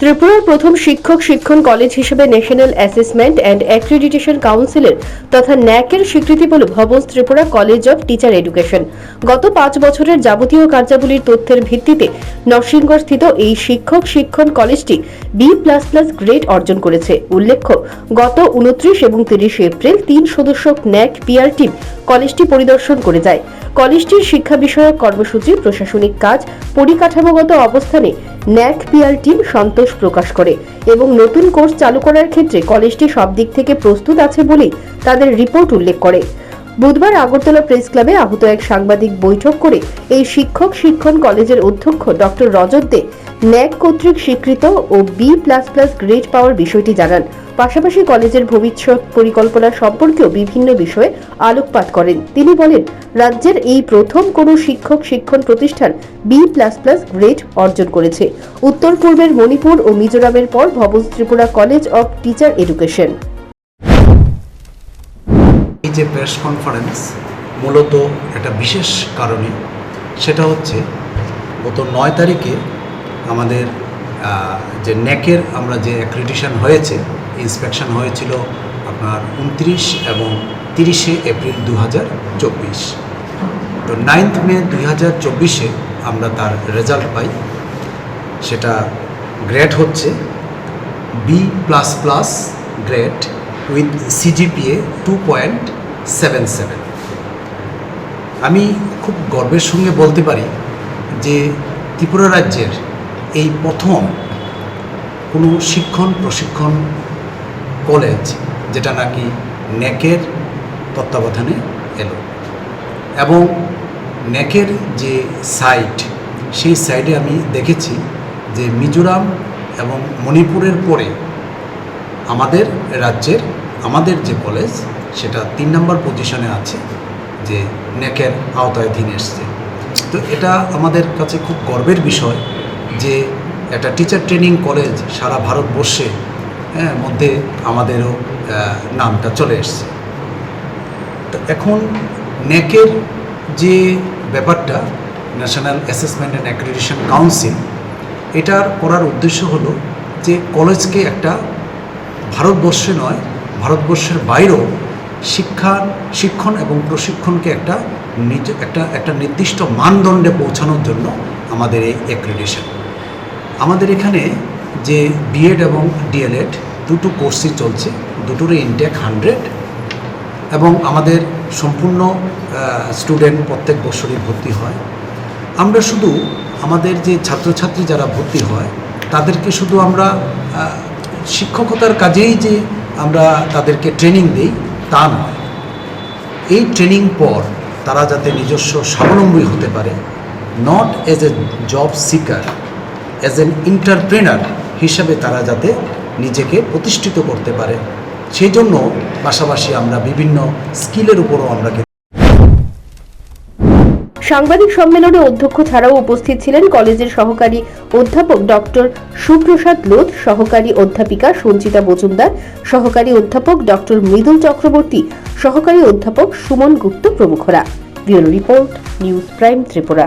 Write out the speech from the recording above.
ত্রিপুরার প্রথম শিক্ষক শিক্ষণ কলেজ হিসেবে ন্যাশনাল অ্যাসেসমেন্ট অ্যান্ড অ্যাক্রিডিটেশন কাউন্সিলের তথা ন্যাকের স্বীকৃতি পেল Bhavans Tripura college of teacher education. গত 5 বছরের যাবতীয় কার্যাবলীর তথ্যের ভিত্তিতে নরসিংগড়স্থিত এই শিক্ষক শিক্ষণ কলেজটি B++ গ্রেড অর্জন করেছে। উল্লেখ্য, গত 29 এবং 30 এপ্রিল 3 সদস্য ন্যাক পিআর টিম কলেজটি পরিদর্শন করে যায়। কলেজটির শিক্ষা বিষয়ক কর্মসূচি, প্রশাসনিক কাজ, পরিকাঠামোগত অবস্থানে ন্যাক পিআর টিম সন্তোষ প্রকাশ করে এবং নতুন কোর্স চালু করার ক্ষেত্রে কলেজটি সব দিক থেকে প্রস্তুত আছে বলেই তাদের রিপোর্ট উল্লেখ করে। বুধবার আগরতলা প্রেস ক্লাবে আহত এক সাংবাদিক বৈঠক করে এই শিক্ষক শিক্ষণ কলেজের অধ্যক্ষ ডক্টর রজত দে ন্যাক কর্তৃক স্বীকৃত ও B++ গ্রেড পাওয়ার বিষয়টি জানান। পাশাপাশি কলেজের ভবিষ্যৎ পরিকল্পনা সম্পর্কেও বিভিন্ন বিষয়ে আলোকপাত করেন। তিনি বলেন, রাজ্যের এই প্রথম কোনো শিক্ষক শিক্ষণ প্রতিষ্ঠান B++ গ্রেড অর্জন করেছে। উত্তর পূর্বের মণিপুর ও মিজোরামের পর Bhavans Tripura college of teacher education. এই যে প্রেস কনফারেন্স মূলত একটা বিশেষ কারণে, সেটা হচ্ছে গত 9 তারিখে আমাদের যে ন্যাকের আমরা যে অ্যাক্রিডিটেশন হয়েছে, ইন্সপেকশন হয়েছিল আপনার 29 এবং 30 এপ্রিল 2024। তো 9 মে 2024 আমরা তার রেজাল্ট পাই। সেটা গ্রেড হচ্ছে B++ গ্রেড উইথ CGPA 2.77। আমি খুব গর্বের সঙ্গে বলতে পারি যে ত্রিপুরা রাজ্যের এই প্রথম কোনো শিক্ষণ প্রশিক্ষণ কলেজ যেটা নাকি ন্যাকের তত্ত্বাবধানে এলো, এবং ন্যাকের যে সাইট, সেই সাইডে আমি দেখেছি যে মিজোরাম এবং মণিপুরের পরে আমাদের রাজ্যের আমাদের যে কলেজ সেটা 3 নম্বর পজিশনে আছে, যে ন্যাকের আওতাধীন এসছে। তো এটা আমাদের কাছে খুব গর্বের বিষয় যে একটা টিচার ট্রেনিং কলেজ সারা ভারতবর্ষে মধ্যে আমাদেরও নামটা চলে এসছে। তো এখন ন্যাকের যে ব্যাপারটা, national assessment and accreditation council, এটার করার উদ্দেশ্য হলো যে কলেজকে একটা ভারতবর্ষে নয়, ভারতবর্ষের বাইরেও শিক্ষণ এবং প্রশিক্ষণকে একটা নির্দিষ্ট মানদণ্ডে পৌঁছানোর জন্য আমাদের এই অ্যাক্রিডিটেশন। আমাদের এখানে যে বিএড এবং ডিএলএড দুটো কোর্সই চলছে, দুটোরই ইনটেক 100, এবং আমাদের সম্পূর্ণ স্টুডেন্ট প্রত্যেক বছরই ভর্তি হয়। আমরা শুধু আমাদের যে ছাত্রছাত্রী যারা ভর্তি হয় তাদেরকে শুধু আমরা শিক্ষকতার কাজেই যে আমরা তাদেরকে ট্রেনিং দিই তা নয়, এই ট্রেনিং পর তারা যাতে নিজস্ব স্বাবলম্বী হতে পারে, not as a job seeker, as an entrepreneur হিসাবে তারা যাতে নিজেকে প্রতিষ্ঠিত করতে পারে, সেই জন্য পাশাপাশি আমরা বিভিন্ন স্কিলের উপরও আমরা। সাংবাদিক সম্মেলনে অধ্যক্ষ ছাড়াও উপস্থিত ছিলেন কলেজের সহকারী অধ্যাপক ডক্টর সুপ্রসাদ লোধ, সহকারী অধ্যাপিকা সঞ্চিতা মজুমদার, সহকারী অধ্যাপক ডক্টর মৃদুল চক্রবর্তী, সহকারী অধ্যাপক সুমন গুপ্ত প্রমুখরা। Bureau report, news prime Tripura.